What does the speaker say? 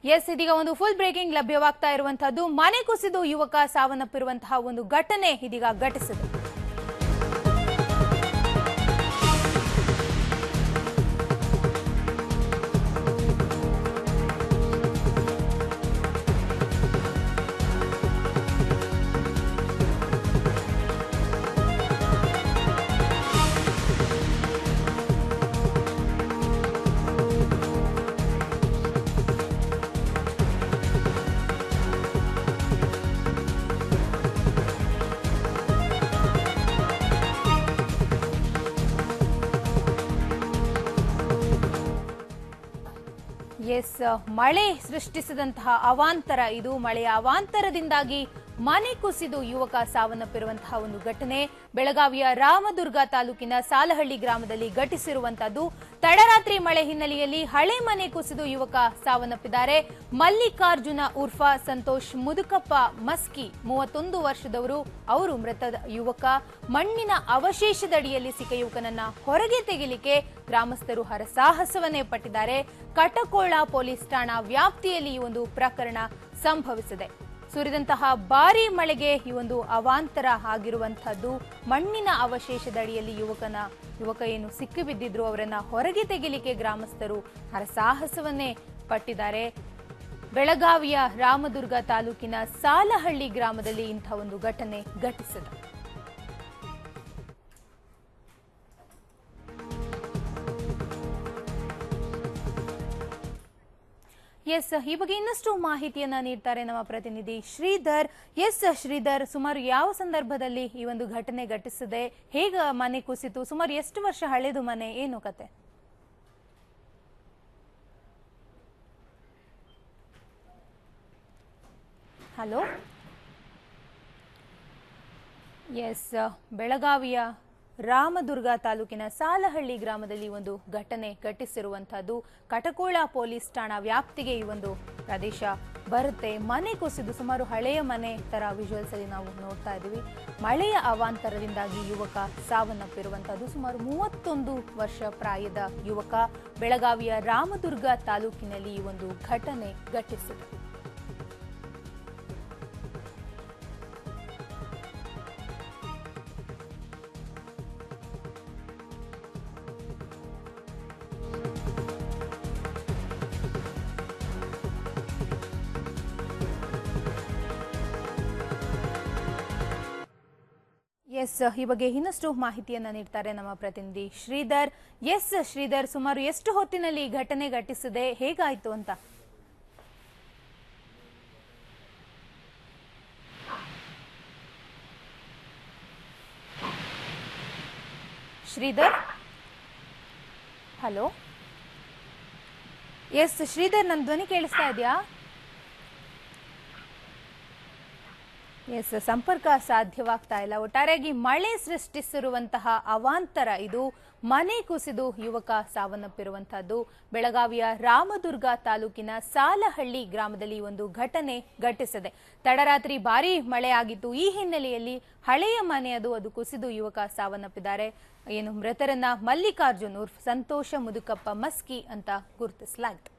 S, ಇದೀಗ ಒಂದು full breaking ಲಭ್ಯವಾಗ್ತಾ ಇರುವಂತಹದ್ದು. ಮನೆ ಕುಸಿದು ಯುವಕ ಸಾವನ್ನಪ್ಪಿರುವಂತಹ ಒಂದು ಘಟನೆ ಇದೀಗ ಘಟಿಸಿದೆ. ಎಸ್, ಮಳೆ ಸೃಷ್ಟಿಸಿದಂತಹ ಅವಾಂತರ ಇದು. ಮಳೆಯ ಅವಾಂತರದಿಂದಾಗಿ ಮನೆ ಕುಸಿದು ಯುವಕ ಸಾವನ್ನಪ್ಪಿರುವಂತಹ ಒಂದು ಘಟನೆ ಬೆಳಗಾವಿಯ ರಾಮದುರ್ಗ ತಾಲೂಕಿನ ಸಾಲಹಳ್ಳಿ ಗ್ರಾಮದಲ್ಲಿ ಘಟಿಸಿರುವಂತದ್ದು. ತಡರಾತ್ರಿ ಮಳೆ ಹಿನ್ನೆಲೆಯಲ್ಲಿ ಹಳೆ ಮನೆ ಕುಸಿದು ಯುವಕ ಸಾವನ್ನಪ್ಪಿದ್ದಾರೆ. ಮಲ್ಲಿಕಾರ್ಜುನ ಉರ್ಫ ಸಂತೋಷ್ ಮುದುಕಪ್ಪ ಮಸ್ಕಿ 31 ವರ್ಷದವರು. ಅವರು ಮೃತ ಯುವಕ. ಮಣ್ಣಿನ ಅವಶೇಷದಡಿಯಲ್ಲಿ ಸಿಕ್ಕ ಯುವಕನನ್ನ ಹೊರಗೆ ತೆಗೆಯಲಿಕ್ಕೆ ಗ್ರಾಮಸ್ಥರು ಹರಸಾಹಸವನ್ನೇ ಪಟ್ಟಿದ್ದಾರೆ. ಕಟಕೋಳ ಪೊಲೀಸ್ ಠಾಣಾ ವ್ಯಾಪ್ತಿಯಲ್ಲಿ ಈ ಒಂದು ಪ್ರಕರಣ ಸಂಭವಿಸಿದೆ. ಸುರಿದಂತಹ ಭಾರೀ ಮಳೆಗೆ ಈ ಒಂದು ಅವಾಂತರ ಆಗಿರುವಂತಹದ್ದು. ಮಣ್ಣಿನ ಅವಶೇಷದಡಿಯಲ್ಲಿ ಯುವಕ ಏನು ಸಿಕ್ಕಿಬಿದ್ದಿದ್ರು ಅವರನ್ನ ಹೊರಗೆ ತೆಗೆಯಲಿಕ್ಕೆ ಗ್ರಾಮಸ್ಥರು ಹರಸಾಹಸವನ್ನೇ ಪಟ್ಟಿದ್ದಾರೆ. ಬೆಳಗಾವಿಯ ರಾಮದುರ್ಗ ತಾಲೂಕಿನ ಸಾಲಹಳ್ಳಿ ಗ್ರಾಮದಲ್ಲಿ ಇಂಥ ಒಂದು ಘಟನೆ ಘಟಿಸಿದೆ. ಎಸ್, ಈ ಬಗ್ಗೆ ಇನ್ನಷ್ಟು ಮಾಹಿತಿಯನ್ನ ನೀಡ್ತಾರೆ ನಮ್ಮ ಪ್ರತಿನಿಧಿ ಶ್ರೀಧರ್. ಎಸ್ ಶ್ರೀಧರ್, ಸುಮಾರು ಯಾವ ಸಂದರ್ಭದಲ್ಲಿ ಈ ಒಂದು ಘಟನೆ ಘಟಿಸಿದೆ? ಹೇಗ ಮನೆ ಕುಸಿತು? ಸುಮಾರು ಎಷ್ಟು ವರ್ಷ ಹಳೆದು ಮನೆ? ಏನು ಕತೆ? ಹಲೋ. ಎಸ್, ಬೆಳಗಾವಿಯ ರಾಮದುರ್ಗ ತಾಲೂಕಿನ ಸಾಲಹಳ್ಳಿ ಗ್ರಾಮದಲ್ಲಿ ಒಂದು ಘಟನೆ ಘಟಿಸಿರುವಂತಹದ್ದು. ಕಟಕೋಳ ಪೊಲೀಸ್ ಠಾಣಾ ವ್ಯಾಪ್ತಿಗೆ ಈ ಒಂದು ಪ್ರದೇಶ ಬರುತ್ತೆ. ಮನೆ ಕುಸಿದು ಸುಮಾರು ಹಳೆಯ ಮನೆ ತರ ವಿಜುವಲ್ಸ್ ಅಲ್ಲಿ ನಾವು ನೋಡ್ತಾ ಇದ್ದೀವಿ. ಮಳೆಯ ಅವಾಂತರದಿಂದಾಗಿ ಯುವಕ ಸಾವನ್ನಪ್ಪಿರುವಂತಹದ್ದು. ಸುಮಾರು 31 ವರ್ಷ ಪ್ರಾಯದ ಯುವಕ. ಬೆಳಗಾವಿಯ ರಾಮದುರ್ಗ ತಾಲೂಕಿನಲ್ಲಿ ಈ ಒಂದು ಘಟನೆ ಘಟಿಸಿದೆ. ಎಸ್, ಈ ಬಗ್ಗೆ ಇನ್ನಷ್ಟು ಮಾಹಿತಿಯನ್ನ ನೀಡ್ತಾರೆ ನಮ್ಮ ಪ್ರತಿನಿಧಿ ಶ್ರೀಧರ್. ಎಸ್ ಶ್ರೀಧರ್, ಸುಮಾರು ಎಷ್ಟು ಹೊತ್ತಿನಲ್ಲಿ ಈ ಘಟನೆ ಘಟಿಸಿದೆ? ಹೇಗಾಯ್ತು ಅಂತ? ಶ್ರೀಧರ್, ಹಲೋ. ಎಸ್ ಶ್ರೀಧರ್, ನನ್ನ ಧ್ವನಿ ಕೇಳಿಸ್ತಾ ಇದೆಯಾ? ಎಸ್, ಸಂಪರ್ಕ ಸಾಧ್ಯವಾಗ್ತಾ ಇಲ್ಲ. ಒಟ್ಟಾರೆಯಾಗಿ ಮಳೆ ಸೃಷ್ಟಿಸಿರುವಂತಹ ಅವಾಂತರ ಇದು. ಮನೆ ಕುಸಿದು ಯುವಕ ಸಾವನ್ನಪ್ಪಿರುವಂತಹದ್ದು. ಬೆಳಗಾವಿಯ ರಾಮದುರ್ಗ ತಾಲೂಕಿನ ಸಾಲಹಳ್ಳಿ ಗ್ರಾಮದಲ್ಲಿ ಒಂದು ಘಟನೆ ಘಟಿಸಿದೆ. ತಡರಾತ್ರಿ ಭಾರೀ ಮಳೆ ಆಗಿತ್ತು. ಈ ಹಿನ್ನೆಲೆಯಲ್ಲಿ ಹಳೆಯ ಮನೆ ಅದು ಕುಸಿದು ಯುವಕ ಸಾವನ್ನಪ್ಪಿದ್ದಾರೆ. ಏನು ಮೃತರನ್ನ ಮಲ್ಲಿಕಾರ್ಜುನ್ ಉರ್ಫ್ ಸಂತೋಷ ಮುದುಕಪ್ಪ ಮಸ್ಕಿ ಅಂತ ಗುರುತಿಸಲಾಗಿದೆ.